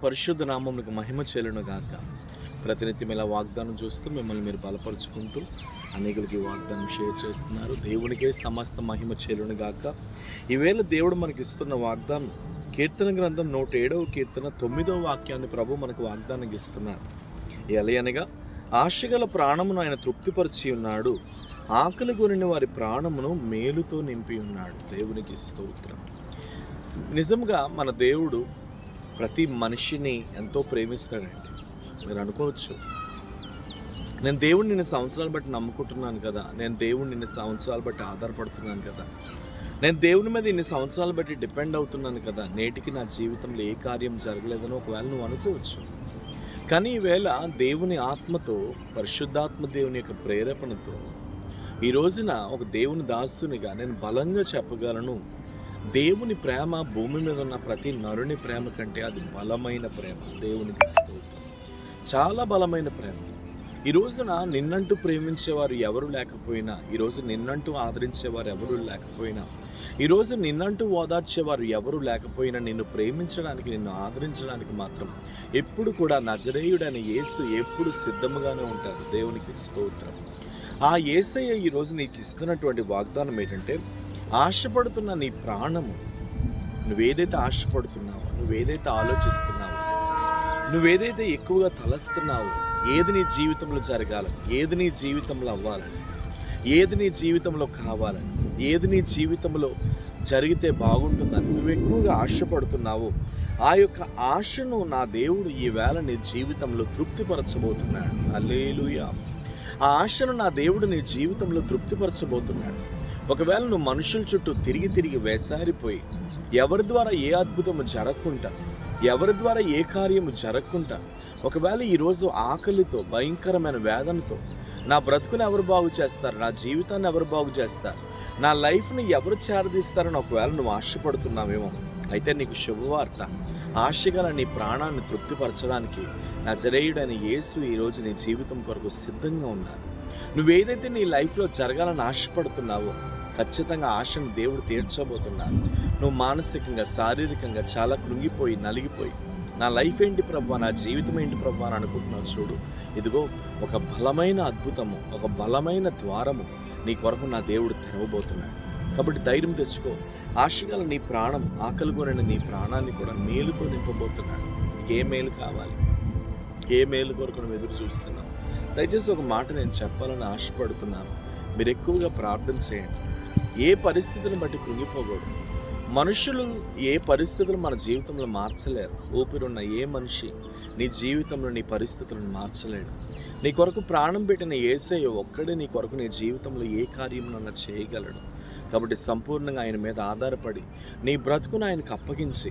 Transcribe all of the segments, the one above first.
పరిశుద్ధ నామమునకు మహిమ చెల్లును గాక. ప్రతినిత్యం ఇలా వాగ్దానం చూస్తూ మిమ్మల్ని మీరు బలపరుచుకుంటూ అనేకులకి వాగ్దానం షేర్ చేస్తున్నారు. దేవునికే సమస్త మహిమ చెల్లును గాక. ఈవేళ దేవుడు మనకి ఇస్తున్న వాగ్దానం కీర్తన గ్రంథం 107వ కీర్తన 9వ వాక్యాన్ని ప్రభు మనకు వాగ్దానం ఇస్తున్నారు. ఎలయనగా ఆశగల ప్రాణమును ఆయన తృప్తిపరిచి ఉన్నాడు, ఆకలి కొనిన వారి ప్రాణమును మేలుతో నింపి ఉన్నాడు. దేవునికి స్తోత్రం. నిజంగా మన దేవుడు ప్రతి మనిషిని ఎంతో ప్రేమిస్తాడండి. మీరు అనుకోవచ్చు, నేను దేవుడిని నిన్న సంవత్సరాలు బట్టి నమ్ముకుంటున్నాను కదా, నేను దేవుడిని నిన్న సంవత్సరాలు బట్టి ఆధారపడుతున్నాను కదా, నేను దేవుని మీద ఇన్ని సంవత్సరాలు బట్టి డిపెండ్ అవుతున్నాను కదా, నేటికి నా జీవితంలో ఏ కార్యం జరగలేదని ఒకవేళ నువ్వు అనుకోవచ్చు. కానీ ఈవేళ దేవుని ఆత్మతో, పరిశుద్ధాత్మ దేవుని యొక్క ప్రేరేపణతో ఈ రోజున ఒక దేవుని దాసునిగా నేను బలంగా చెప్పగలను, దేవుని ప్రేమ భూమి మీద ఉన్న ప్రతి నరుని ప్రేమ కంటే అది బలమైన ప్రేమ. దేవునికి స్తోత్రం. చాలా బలమైన ప్రేమ. ఈ రోజున నిన్నంటూ ప్రేమించేవారు ఎవరు లేకపోయినా, ఈరోజు నిన్నంటూ ఆదరించేవారు ఎవరు లేకపోయినా, ఈరోజు నిన్నంటూ ఓదార్చేవారు ఎవరు లేకపోయినా, నిన్ను ప్రేమించడానికి, నిన్ను ఆదరించడానికి మాత్రం ఎప్పుడు కూడా నజరేయుడైన యేసు ఎప్పుడు సిద్ధముగానే ఉంటారు. దేవునికి స్తోత్రం. ఆ యేసయ్య ఈరోజు నీకు ఇస్తున్నటువంటి వాగ్దానం ఏంటంటే, ఆశపడుతున్న నీ ప్రాణము, నువ్వేదైతే ఆశపడుతున్నావో, నువ్వేదైతే ఆలోచిస్తున్నావో, నువ్వేదైతే ఎక్కువగా తలస్తున్నావో, ఏది నీ జీవితంలో జరగాలని, ఏది నీ జీవితంలో అవ్వాలని, ఏది నీ జీవితంలో కావాలని, ఏది నీ జీవితంలో జరిగితే బాగుంటుందని నువ్వు ఎక్కువగా ఆశపడుతున్నావో, ఆ యొక్క ఆశను నా దేవుడు ఈవేళ నీ జీవితంలో తృప్తిపరచబోతున్నాడు. హల్లెలూయా. ఆ ఆశను నా దేవుడు నీ జీవితంలో తృప్తిపరచబోతున్నాడు. ఒకవేళ నువ్వు మనుషుల చుట్టూ తిరిగి తిరిగి వేసారిపోయి, ఎవరి ద్వారా ఏ అద్భుతము జరగకుండా, ఎవరి ద్వారా ఏ కార్యము జరగకుండా, ఒకవేళ ఈరోజు ఆకలితో, భయంకరమైన వేదనతో, నా బ్రతుకుని ఎవరు బాగు చేస్తారు, నా జీవితాన్ని ఎవరు బాగు చేస్తారు, నా లైఫ్ని ఎవరు చేరదీస్తారని ఒకవేళ నువ్వు ఆశపడుతున్నావేమో, అయితే నీకు శుభవార్త. ఆశగల నీ ప్రాణాన్ని తృప్తిపరచడానికి నజరేయుడైన యేసు ఈరోజు నీ జీవితం కొరకు సిద్ధంగా ఉన్నారు. నువ్వేదైతే నీ లైఫ్లో జరగాలని ఆశపడుతున్నావో, ఖచ్చితంగా ఆశను దేవుడు తీర్చబోతున్నారు. నువ్వు మానసికంగా, శారీరకంగా చాలా కృంగిపోయి, నలిగిపోయి, నా లైఫ్ ఏంటి ప్రభువా, నా జీవితం ఏంటి ప్రభువా అని అనుకుంటున్నావు చూడు, ఇదిగో ఒక బలమైన అద్భుతము, ఒక బలమైన ద్వారము నీ కొరకు నా దేవుడు తెరవబోతున్నాడు. కాబట్టి ధైర్యం తెచ్చుకో. ఆశగల నీ ప్రాణం, ఆకలి కొనిన నీ ప్రాణాన్ని కూడా మేలుతో నింపబోతున్నాడు. నీకు ఏ మేలు కావాలి, ఏ మేలు కొరకు నువ్వు ఎదురు చూస్తున్నావు? దయచేసి ఒక మాట నేను చెప్పాలని ఆశపడుతున్నాను. మీరు ఎక్కువగా ప్రార్థన చేయండి. ఏ పరిస్థితిని బట్టి కృంగిపోకూడదు. మనుషులు ఏ పరిస్థితులు మన జీవితంలో మార్చలేరు. ఊపిరున్న ఏ మనిషి నీ జీవితంలో నీ పరిస్థితులను మార్చలేడు. నీ కొరకు ప్రాణం పెట్టిన యేసయ్య ఒక్కడే నీ కొరకు నీ జీవితంలో ఏ కార్యమునన్నా చేయగలడు. కాబట్టి సంపూర్ణంగా ఆయన మీద ఆధారపడి నీ బ్రతుకును ఆయనకు అప్పగించి,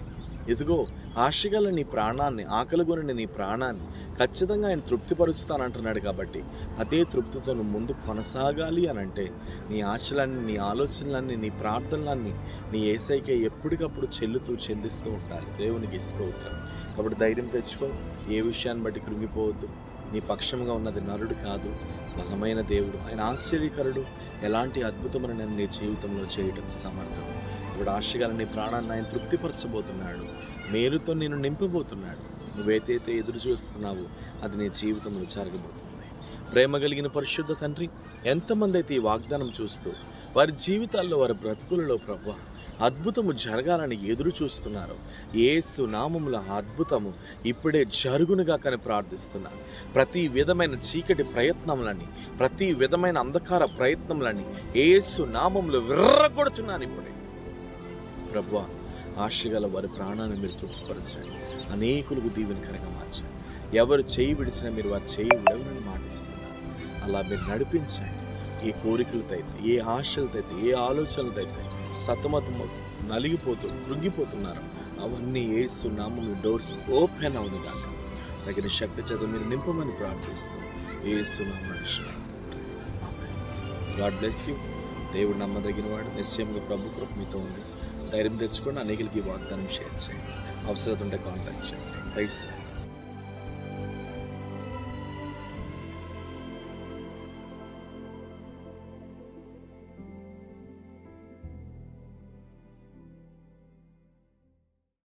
ఇదిగో ఆశగల నీ ప్రాణాన్ని, ఆకలిగొనిన నీ ప్రాణాన్ని ఖచ్చితంగా ఆయన తృప్తిపరుస్తానంటున్నాడు. కాబట్టి అదే తృప్తితో నువ్వు ముందు కొనసాగాలి అని అంటే నీ ఆశలన్నీ, నీ ఆలోచనలన్నీ, నీ ప్రార్థనలన్నీ నీ యేసయ్యకే ఎప్పటికప్పుడు చెల్లిస్తూ ఉండాలి. దేవునికి స్తోత్రం. కాబట్టి ధైర్యం తెచ్చుకో. ఏ విషయాన్ని బట్టి కృంగిపోవద్దు. నీ పక్షంగా ఉన్నది నరుడు కాదు, బలమైన దేవుడు. ఆయన ఆశ్చర్యకరుడు. ఎలాంటి అద్భుతమైన నేను నీ జీవితంలో చేయటం సమర్థం. ఇప్పుడు ఆశగల నీ ప్రాణాన్ని ఆయన తృప్తిపరచబోతున్నాడు, మేలుతో నేను నింపబోతున్నాడు. నువ్వేదైతే ఎదురు చూస్తున్నావో అది నీ జీవితంలో జరగబోతుంది. ప్రేమ కలిగిన పరిశుద్ధ తండ్రి, ఎంతమంది అయితే ఈ వాగ్దానం చూస్తూ వారి జీవితాల్లో, వారి బ్రతుకులలో ప్రభువా అద్భుతము జరగాలని ఎదురు చూస్తున్నారు, యేసు నామముల అద్భుతము ఇప్పుడే జరుగునుగా కానీ ప్రార్థిస్తున్నాను. ప్రతి విధమైన చీకటి ప్రయత్నములని, ప్రతి విధమైన అంధకార ప్రయత్నములని యేసు నామములో విర్రగొడుతున్నాను ఇప్పుడే. ప్రభువా, ఆశగల వారి ప్రాణాన్ని మీరు తృప్తిపరచండి, అనేకులకు దీవెనకరంగా మార్చండి. ఎవరు చేయి విడిచినా మీరు వారి చేయి విడవని మాటిస్తున్నారు. అలా మీరు నడిపించండి. ఏ కోరికలతో అయితే, ఏ ఆశలతో అయితే, ఏ ఆలోచనలతో అయితే సతమతమవుతూ, నలిగిపోతూ, కృంగిపోతున్నారు, అవన్నీ యేసు నామములో డోర్స్ ఓపెన్ అవును కాక. తగిన శక్తి చేత మీరు నింపమని ప్రార్థిస్తూ యేసు నామములో గాడ్ బ్లెస్ యూ. దేవుడు నమ్మదగిన వాడు. నిశ్చయంగా ప్రభు కృప మీతో ఉంది. ధైర్యం తెచ్చుకొని అనేకులకి వాగ్దానం షేర్ చేయండి. అవసరం ఉంటే కాంటాక్ట్ చేయండి. ప్రైజ్